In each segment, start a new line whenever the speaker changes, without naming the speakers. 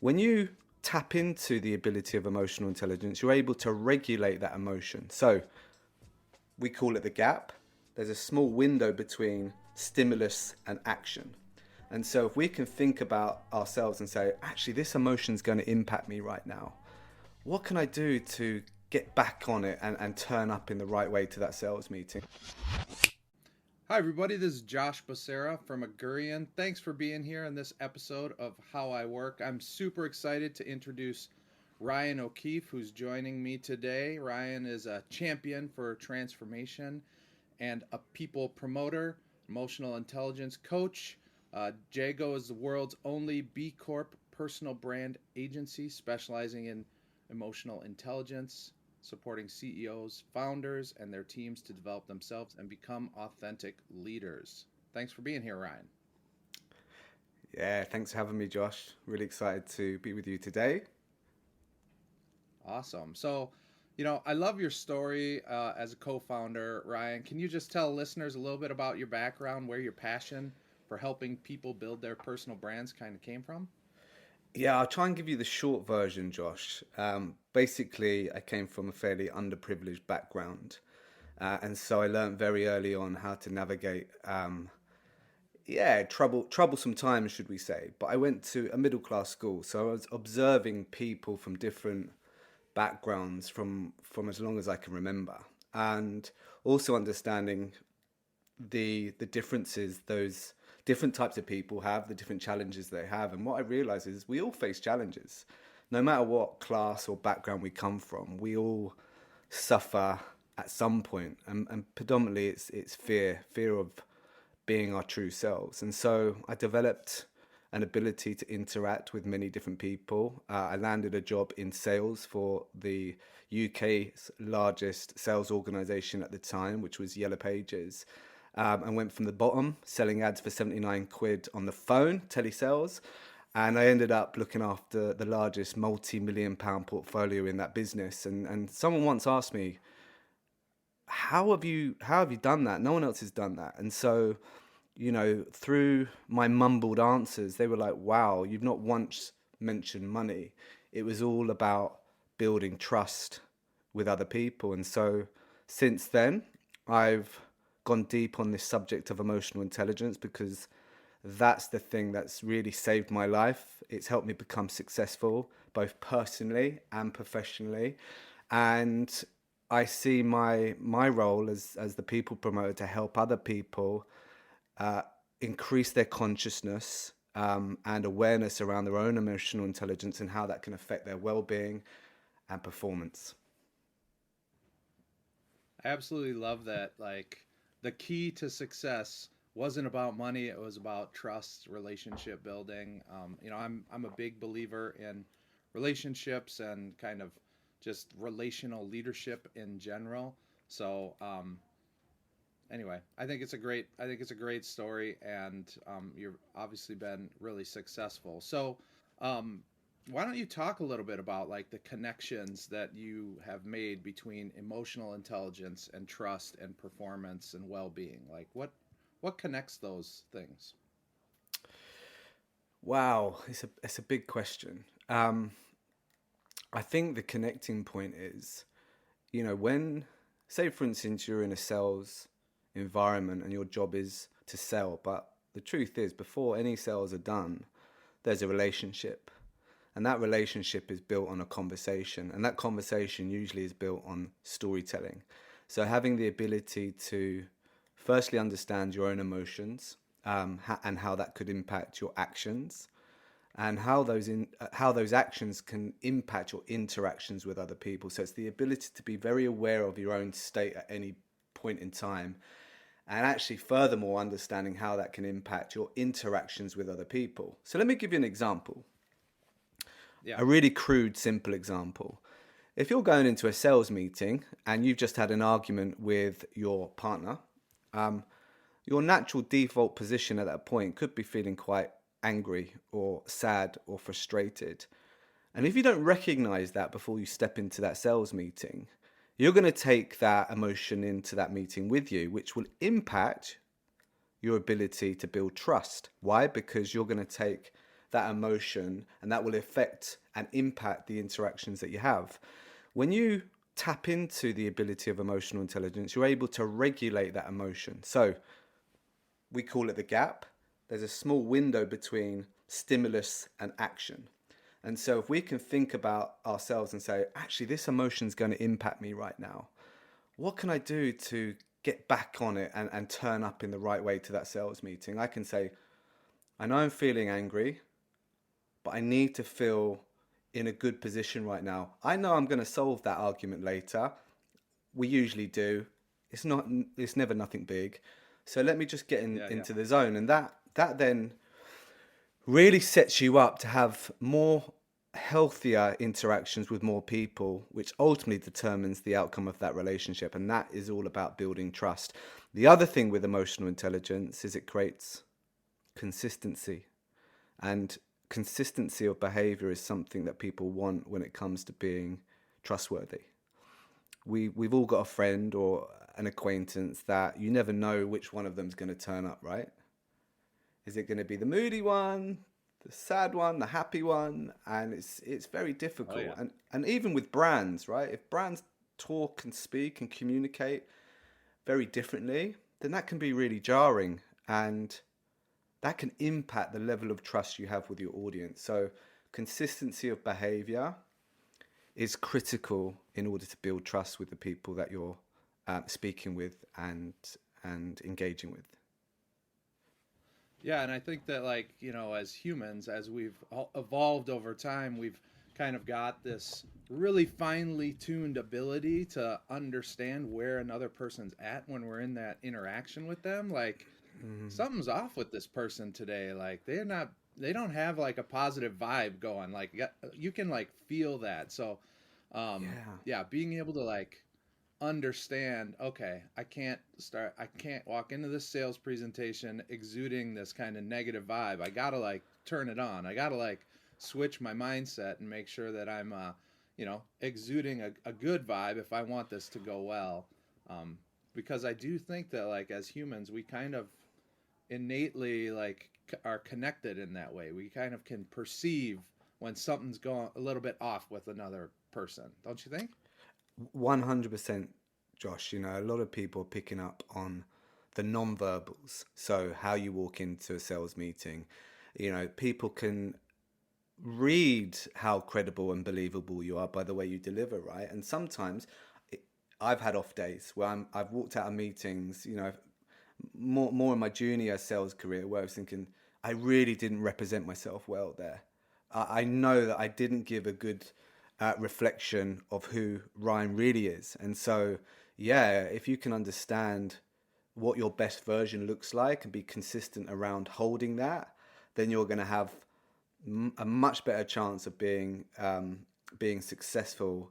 When you tap into the ability of emotional intelligence, you're able to regulate that emotion. So we call it the gap. There's a small window between stimulus and action. And so if we can think about ourselves and say, actually, this emotion's going to impact me right now. What can I do to get back on it and turn up in the right way to that sales meeting?
Hi, everybody. This is Josh Becerra from Augurian. Thanks for being here in this episode of How I Work. I'm super excited to introduce Ryan O'Keefe, who's joining me today. Ryan is a champion for transformation and a people promoter, emotional intelligence coach. Jago is the world's only B Corp personal brand agency specializing in emotional intelligence, supporting CEOs, founders, and their teams to develop themselves and become authentic leaders. Thanks for being here, Ryan.
Yeah, thanks for having me, Josh. Really excited to be with you today.
Awesome. I love your story as a co founder, Ryan. Can you just tell listeners a little bit about your background, where your passion for helping people build their personal brands kind of came from?
Yeah, I'll try and give you the short version, Josh. Basically, I came from a fairly underprivileged background. And so I learned very early on how to navigate, troublesome times, should we say. But I went to a middle class school, so I was observing people from different backgrounds from as long as I can remember, and also understanding the differences those different types of people have, the different challenges they have. And what I realize is we all face challenges, no matter what class or background we come from. We all suffer at some point, and predominantly it's fear of being our true selves. And so I developed an ability to interact with many different people. I landed a job in sales for the UK's largest sales organization at the time, which was Yellow Pages, and went from the bottom, selling ads for 79 quid on the phone, telesales. And I ended up looking after the largest multi-million pound portfolio in that business. And someone once asked me, how have you done that? No one else has done that. And so, through my mumbled answers, they were like, wow, you've not once mentioned money. It was all about building trust with other people. And so since then, I've gone deep on this subject of emotional intelligence because that's the thing that's really saved my life. It's helped me become successful, both personally and professionally. And I see my role as the people promoter to help other people uh, increase their consciousness and awareness around their own emotional intelligence and how that can affect their well-being and performance.
I absolutely love that. Like, the key to success wasn't about money, it was about trust, relationship building. I'm a big believer in relationships and kind of just relational leadership in general. So, anyway, I think it's a great story, and you've obviously been really successful. Um, why don't you talk a little bit about like the connections that you have made between emotional intelligence and trust and performance and well-being? Like what connects those things?
Wow, it's a big question. I think the connecting point is, when, say for instance, you're in a sales environment and your job is to sell, but the truth is, before any sales are done, there's a relationship. And that relationship is built on a conversation. And that conversation usually is built on storytelling. So having the ability to firstly understand your own emotions, and how that could impact your actions, and how those actions can impact your interactions with other people. So it's the ability to be very aware of your own state at any point in time, and actually furthermore understanding how that can impact your interactions with other people. So let me give you an example,
Yeah.
a really crude, simple example. If you're going into a sales meeting and you've just had an argument with your partner, um, your natural default position at that point could be feeling quite angry or sad or frustrated. And if you don't recognize that before you step into that sales meeting, you're going to take that emotion into that meeting with you, which will impact your ability to build trust. Why? Because you're going to take that emotion, and that will affect and impact the interactions that you have. When you tap into the ability of emotional intelligence, you're able to regulate that emotion. So we call it the gap. There's a small window between stimulus and action. And so if we can think about ourselves and say, actually, this emotion is going to impact me right now, what can I do to get back on it and turn up in the right way to that sales meeting? I can say, I know I'm feeling angry, but I need to feel in a good position right now. I know I'm going to solve that argument later. We usually do. It's not. It's never nothing big. So let me just get
Yeah.
into the zone, and that then really sets you up to have more healthier interactions with more people, which ultimately determines the outcome of that relationship. And that is all about building trust. The other thing with emotional intelligence is it creates consistency. And consistency of behavior is something that people want when it comes to being trustworthy. We've all got a friend or an acquaintance that you never know which one of them's going to turn up, right? Is it going to be the moody one, the sad one, the happy one? And it's very
Oh
difficult.
yeah.
And even with brands, right? If brands talk and speak and communicate very differently, then that can be really jarring, and that can impact the level of trust you have with your audience. So consistency of behavior is critical in order to build trust with the people that you're speaking with and engaging with.
Yeah, and I think that, like, as humans, as we've evolved over time, we've kind of got this really finely tuned ability to understand where another person's at when we're in that interaction with them. Like, something's off with this person today. Like, they don't have like a positive vibe going. Like, you can like feel that. So,
Yeah.
yeah, being able to like understand, okay, I can't walk into this sales presentation exuding this kind of negative vibe. I gotta like turn it on. I gotta like switch my mindset and make sure that I'm exuding a good vibe if I want this to go well. um, because I do think that, like, as humans, we kind of innately like are connected in that way. We kind of can perceive when something's going a little bit off with another person, don't you think?
100%, Josh. A lot of people are picking up on the non-verbals. So how you walk into a sales meeting, people can read how credible and believable you are by the way you deliver, right? And sometimes I've had off days where I've walked out of meetings, more in my junior sales career, where I was thinking I really didn't represent myself well there. I know that I didn't give a good reflection of who Ryan really is. And so, yeah, if you can understand what your best version looks like and be consistent around holding that, then you're going to have a much better chance of being successful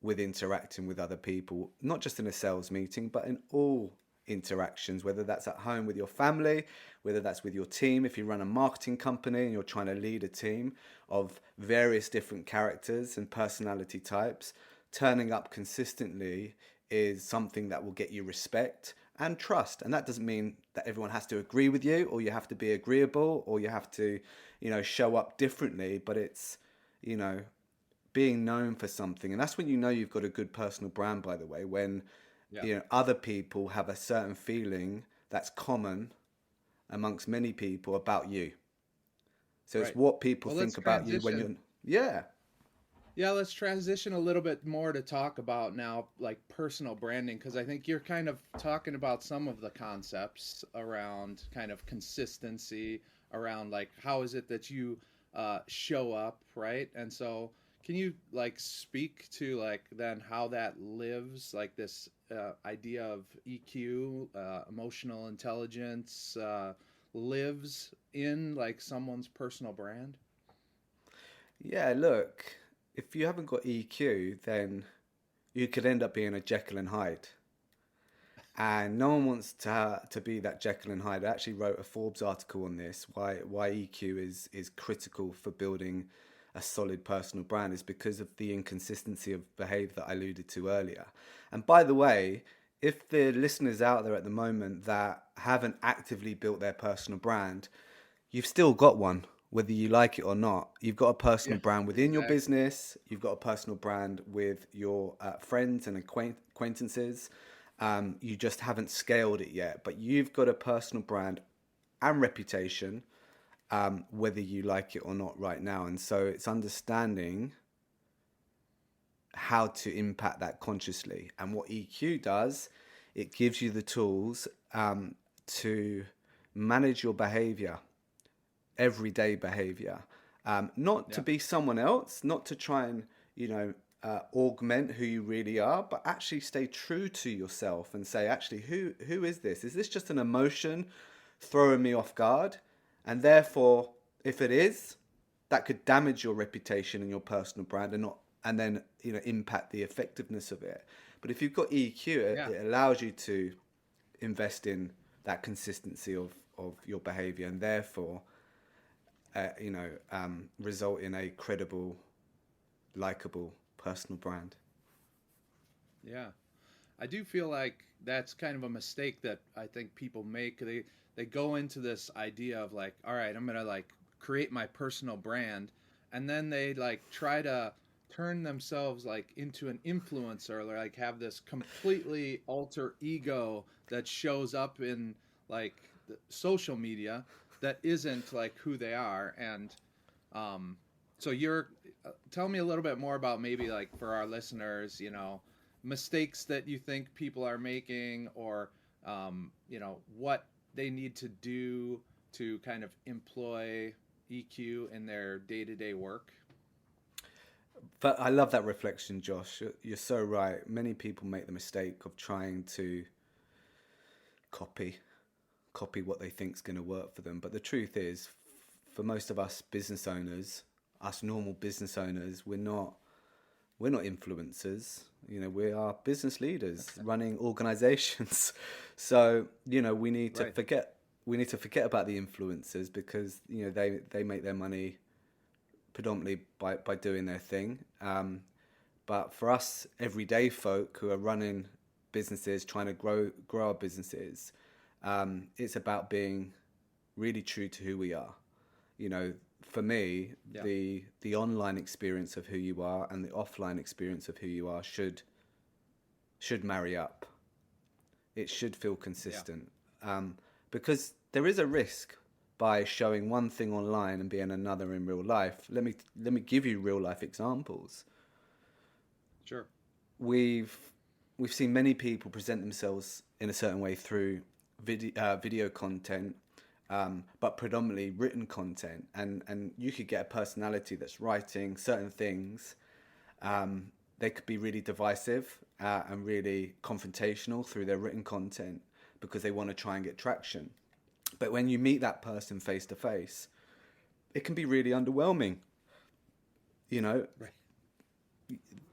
with interacting with other people, not just in a sales meeting, but in all interactions, whether that's at home with your family, whether that's with your team. If you run a marketing company and you're trying to lead a team of various different characters and personality types, turning up consistently is something that will get you respect and trust. And that doesn't mean that everyone has to agree with you, or you have to be agreeable, or you have to, show up differently, but it's, you know, being known for something. And that's when you've got a good personal brand, by the way, when
Yeah.
other people have a certain feeling that's common amongst many people about you. So it's
Right.
what people
Well, let's
think about you when
transition.
yeah.
Yeah, let's transition a little bit more to talk about now, like, personal branding, because I think you're kind of talking about some of the concepts around kind of consistency, around like how is it that you show up, right? And so, can you like speak to like then how that lives, like this idea of EQ, emotional intelligence, lives in like someone's personal brand?
Yeah, look, if you haven't got EQ, then you could end up being a Jekyll and Hyde. And no one wants to be that Jekyll and Hyde. I actually wrote a Forbes article on this. Why EQ is critical for building a solid personal brand is because of the inconsistency of behavior that I alluded to earlier. And by the way, if the listeners out there at the moment that haven't actively built their personal brand, you've still got one. whether you like it or not. You've got a
Yeah,
personal brand within your
exactly.
business. You've got a personal brand with your friends and acquaintances. You just haven't scaled it yet, but you've got a personal brand and reputation, whether you like it or not right now. And so it's understanding how to impact that consciously. And what EQ does, it gives you the tools to manage your behavior, everyday behavior, not to
Yeah,
be someone else, not to try and, you know, augment who you really are, but actually stay true to yourself and say, actually, who is this? Is this just an emotion throwing me off guard? And therefore, if it is, that could damage your reputation and your personal brand, and not, and then, you know, impact the effectiveness of it. But if you've got EQ,
yeah,
it allows you to invest in that consistency of your behavior, and therefore, result in a credible, likable personal brand.
yeah. I do feel like that's kind of a mistake that I think people make. They go into this idea of like, all right, I'm gonna like create my personal brand, and then they like try to turn themselves like into an influencer, or like have this completely alter ego that shows up in like the social media that isn't like who they are. And um, so you're tell me a little bit more about maybe like for our listeners, you know, mistakes that you think people are making, or you know, what they need to do to kind of employ EQ in their day-to-day work.
But I love that reflection, Josh. You're so right. Many people make the mistake of trying to copy copy what they think is going to work for them. But the truth is, for most of us business owners, us normal business owners, we're not influencers. You know, we are business leaders running organizations. So, you know,
Right.
we need to forget about the influencers, because, you know, they make their money predominantly by doing their thing. But for us everyday folk who are running businesses, trying to grow our businesses, it's about being really true to who we are. You know, for me,
Yeah.
the online experience of who you are and the offline experience of who you are should marry up. It should feel
Yeah.
consistent, because there is a risk by showing one thing online and being another in real life. Let me give you real life examples.
Sure.
We've we've seen many people present themselves in a certain way through video content, but predominantly written content, and you could get a personality that's writing certain things. They could be really divisive and really confrontational through their written content because they want to try and get traction. But when you meet that person face to face, it can be really underwhelming. You know,
Right.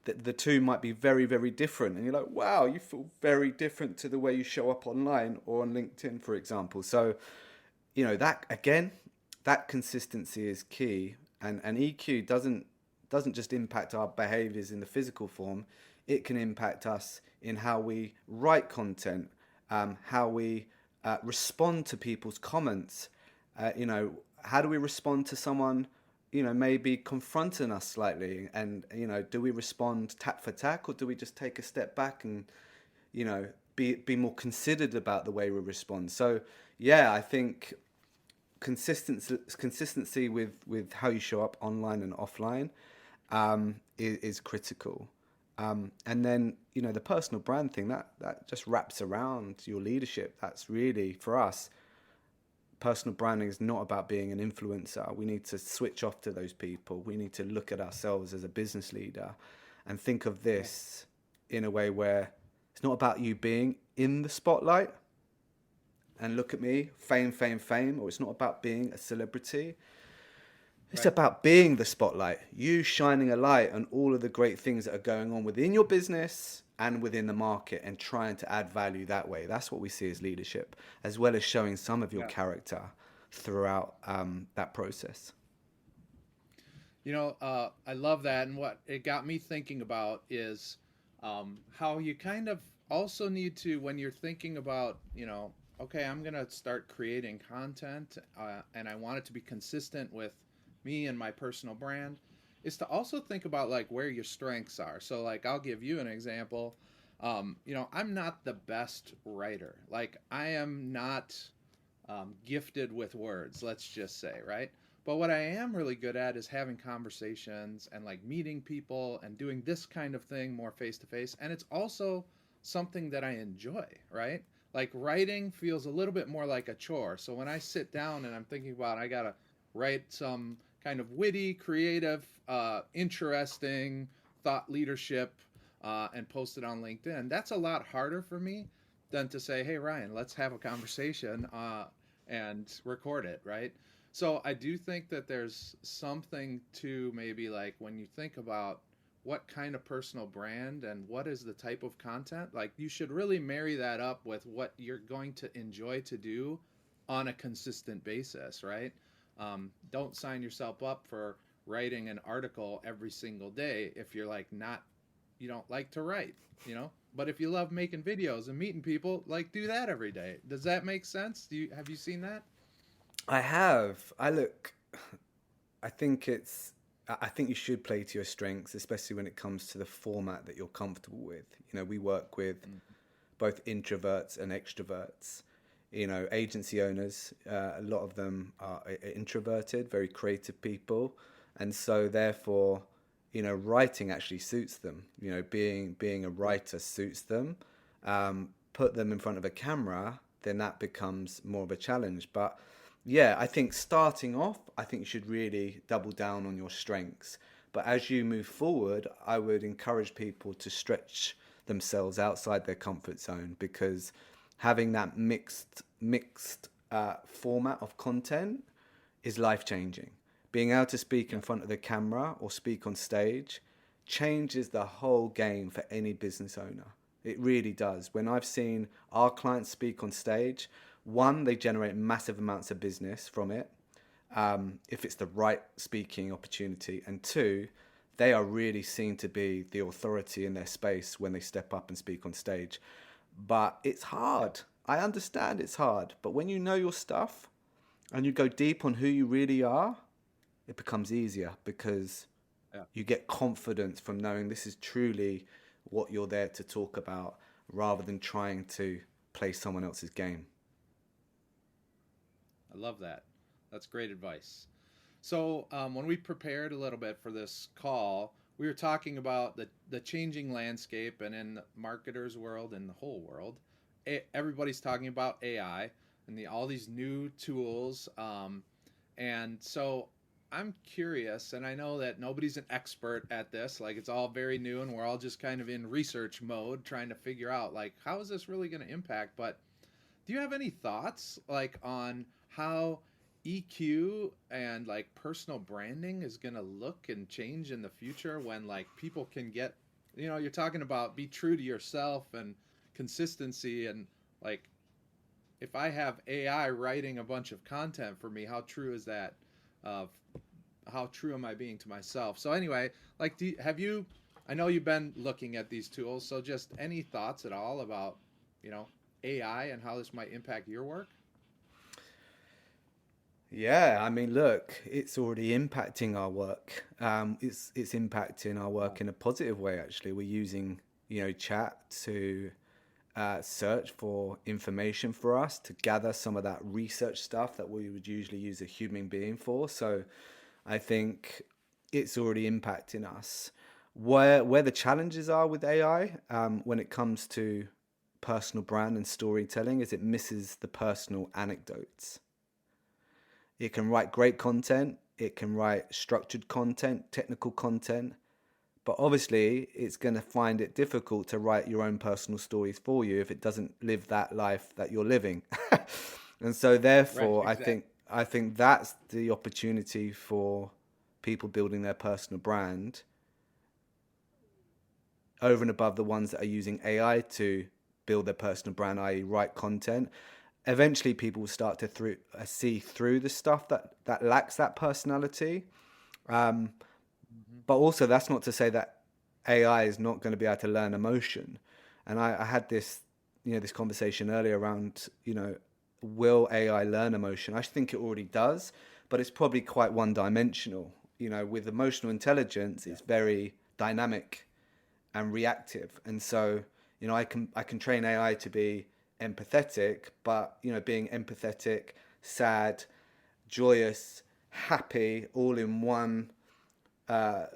the two might be very, very different. And you're like, wow, you feel very different to the way you show up online or on LinkedIn, for example. So, you know, that again, that consistency is key. And EQ doesn't just impact our behaviors in the physical form, it can impact us in how we write content, how we respond to people's comments. You know, how do we respond to someone, you know, maybe confronting us slightly? And, you know, do we respond tack for tack, or do we just take a step back and, you know, be more considered about the way we respond? So, yeah, I think consistency with how you show up online and offline, is critical. And then, you know, the personal brand thing, that just wraps around your leadership. That's really, for us, personal branding is not about being an influencer. We need to switch off to those people. We need to look at ourselves as a business leader and think of
Yeah.
this in a way where it's not about you being in the spotlight and look at me, fame, fame, fame, or it's not about being a celebrity. It's
Right.
about being the spotlight, you shining a light on all of the great things that are going on within your business and within the market, and trying to add value that way. That's what we see as leadership, as well as showing some of your
Yeah.
character throughout that process.
You know, I love that. And what it got me thinking about is how you kind of also need to, when you're thinking about, you know, okay, I'm going to start creating content and I want it to be consistent with me and my personal brand, is to also think about like where your strengths are. So like I'll give you an example. I'm not the best writer. Like I am not gifted with words, let's just say, right? But what I am really good at is having conversations and like meeting people and doing this kind of thing more face to face. And it's also something that I enjoy, right? Like writing feels a little bit more like a chore. So when I sit down and I'm thinking about, I got to write some kind of witty, creative, interesting thought leadership and post it on LinkedIn, that's a lot harder for me than to say, hey, Ryan, let's have a conversation and record it, right? So I do think that there's something to maybe like when you think about what kind of personal brand and what is the type of content, like you should really marry that up with what you're going to enjoy to do on a consistent basis, right? Don't sign yourself up for writing an article every single day if you're like not, you don't like to write, you know? But if you love making videos and meeting people, like do that every day. Does that make sense? Have you seen that?
I have. I think I think you should play to your strengths, especially when it comes to the format that you're comfortable with. We work with both introverts and extroverts. Agency owners, a lot of them are introverted, very creative people, and so therefore, writing actually suits them. Being a writer suits them. Put them in front of a camera, then that becomes more of a challenge. But yeah, I think starting off, I think you should really double down on your strengths. But as you move forward, I would encourage people to stretch themselves outside their comfort zone, because having that mixed format of content is life changing. Being able to speak in front of the camera or speak on stage changes the whole game for any business owner. It really does. When I've seen our clients speak on stage, one, they generate massive amounts of business from it, if it's the right speaking opportunity. And two, they are really seen to be the authority in their space when they step up and speak on stage. But it's hard. I understand it's hard. But when you know your stuff and you go deep on who you really are, it becomes easier, because
Yeah.
you get confidence from knowing this is truly what you're there to talk about, rather than trying to play someone else's game.
I love that. That's great advice. So when we prepared a little bit for this call, we were talking about the changing landscape, and in the marketers' world and the whole world, everybody's talking about AI and all these new tools. And so I'm curious, and I know that nobody's an expert at this. Like it's all very new, and we're all just kind of in research mode, trying to figure out like how is this really going to impact. But do you have any thoughts like on how EQ and like personal branding is going to look and change in the future when like people can get, you're talking about be true to yourself and consistency, and like if I have AI writing a bunch of content for me, how true is that? Of how true am I being to myself? So anyway, like have you, I know you've been looking at these tools, so just any thoughts at all about, you know, AI and how this might impact your work?
Yeah, I mean, look, it's already impacting our work. It's impacting our
Wow.
work in a positive way. Actually, we're using chat to search for information for us, to gather some of that research stuff that we would usually use a human being for. So, I think it's already impacting us. Where the challenges are with AI, when it comes to personal brand and storytelling, is it misses the personal anecdotes. It can write great content, it can write structured content, technical content, but obviously it's going to find it difficult to write your own personal stories for you if it doesn't live that life that you're living. And so
Right,
therefore
exactly.
I think that's the opportunity for people building their personal brand, over and above the ones that are using AI to build their personal brand, i.e., write content. Eventually, people will start to see through the stuff that lacks that personality. Um,
Hmm.
but also, that's not to say that AI is not going to be able to learn emotion. And I had this conversation earlier around, will AI learn emotion? I think it already does, but it's probably quite one-dimensional. You know, with emotional intelligence, it's very dynamic and reactive. And so, you know, I can train AI to be empathetic, but you know, being empathetic, sad, joyous, happy, all in one, uh,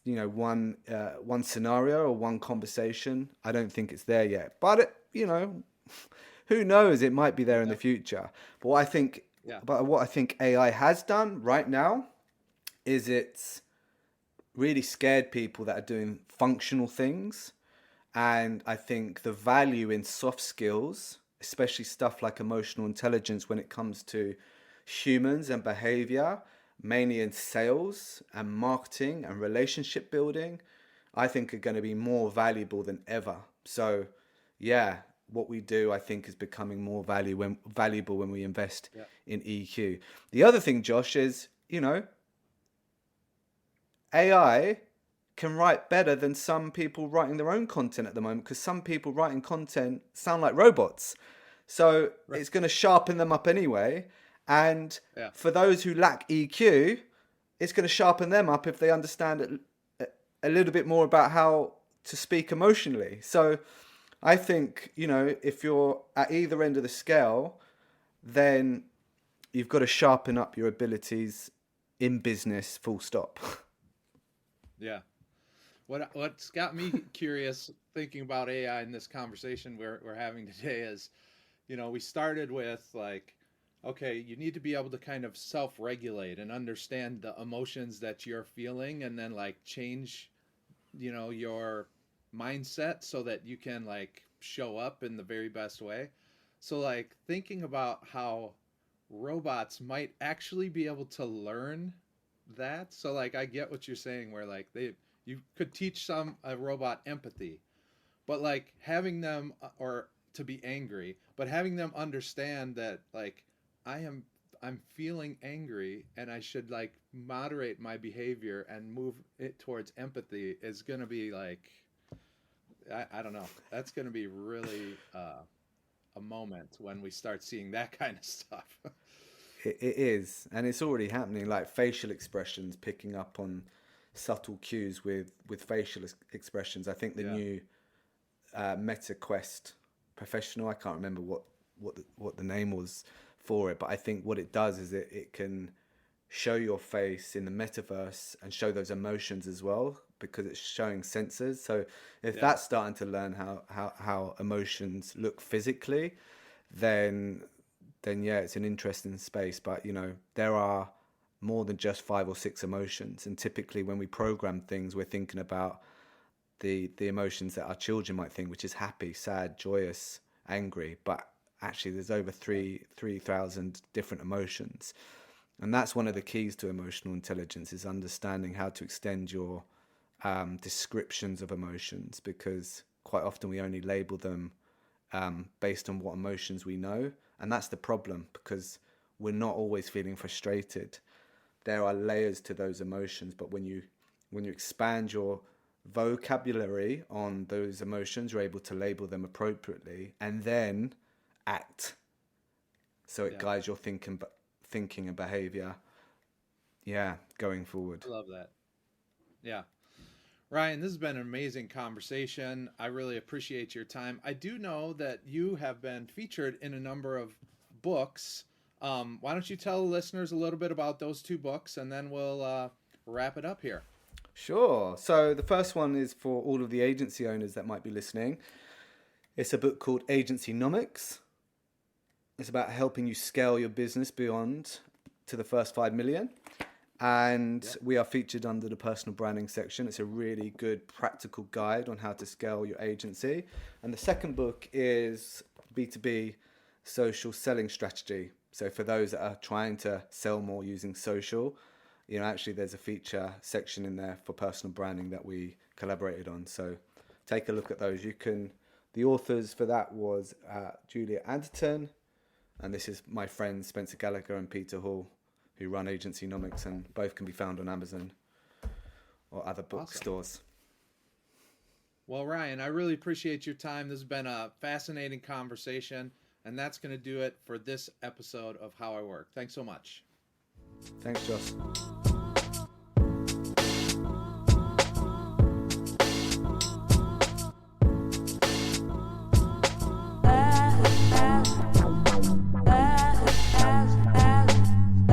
one scenario or one conversation. I don't think it's there yet, but you know, who knows? It might be there in the
Yep.
future. But what I think,
Yeah.
but what I think AI has done right now is it's really scared people that are doing functional things. And I think the value in soft skills, especially stuff like emotional intelligence when it comes to humans and behavior, mainly in sales and marketing and relationship building, I think are going to be more valuable than ever. So, yeah, what we do, I think, is becoming more valuable when we invest
Yeah.
in EQ. The other thing, Josh, is, you know, AI can write better than some people writing their own content at the moment because some people writing content sound like robots. So
Right.
it's going to sharpen them up anyway. And
Yeah.
for those who lack EQ, it's going to sharpen them up if they understand a little bit more about how to speak emotionally. So I think, you know, if you're at either end of the scale, then you've got to sharpen up your abilities in business, full stop.
Yeah. What's got me curious thinking about AI in this conversation we're having today is, you know, we started with like, okay, you need to be able to kind of self-regulate and understand the emotions that you're feeling, and then like change, you know, your mindset so that you can like show up in the very best way. So like thinking about how robots might actually be able to learn that. So like I get what you're saying where like they you could teach some a robot empathy, but like having them or to be angry, but having them understand that like I am I'm feeling angry and I should like moderate my behavior and move it towards empathy is going to be like I don't know. That's going to be really a moment when we start seeing that kind of stuff.
It is, and it's already happening. Like facial expressions, picking up on subtle cues with facial expressions. I think the
Yeah.
new Meta Quest Professional. I can't remember what the name was for it, but I think what it does is it can show your face in the metaverse and show those emotions as well because it's showing sensors. So if
Yeah.
that's starting to learn how emotions look physically, then yeah, it's an interesting space. But you know, there are more than just five or six emotions, and typically when we program things, we're thinking about the emotions that our children might think, which is happy, sad, joyous, angry. But actually, there's over
Right.
3,000 different emotions, and that's one of
Yeah.
the keys to emotional intelligence is understanding how to extend your descriptions of emotions because quite often we only label them based on what emotions we know. And that's the problem because we're not always feeling frustrated. There are layers to those emotions, but when you expand your vocabulary on those emotions, you're able to label them appropriately and then act. So it
Yeah.
guides your thinking and behavior. Yeah, going forward.
I love that. Yeah. Ryan, this has been an amazing conversation. I really appreciate your time. I do know that you have been featured in a number of books. Why don't you tell the listeners a little bit about those two books and then we'll wrap it up here.
Sure. So the first one is for all of the agency owners that might be listening. It's a book called Agency Nomics. It's about helping you scale your business beyond to the first 5 million. And
Yep.
we are featured under the personal branding section. It's a really good practical guide on how to scale your agency. And the second book is B2B social selling strategy. So for those that are trying to sell more using social, you know, actually there's a feature section in there for personal branding that we collaborated on. So take a look at those. The authors for that was Julia Anderton, and this is my friends Spencer Gallagher and Peter Hall, who run Agency Nomics, and both can be found on Amazon or other
Awesome.
bookstores.
Well, Ryan, I really appreciate your time. This has been a fascinating conversation, and that's going to do it for this episode of How I Work. Thanks so much.
Thanks, Josh.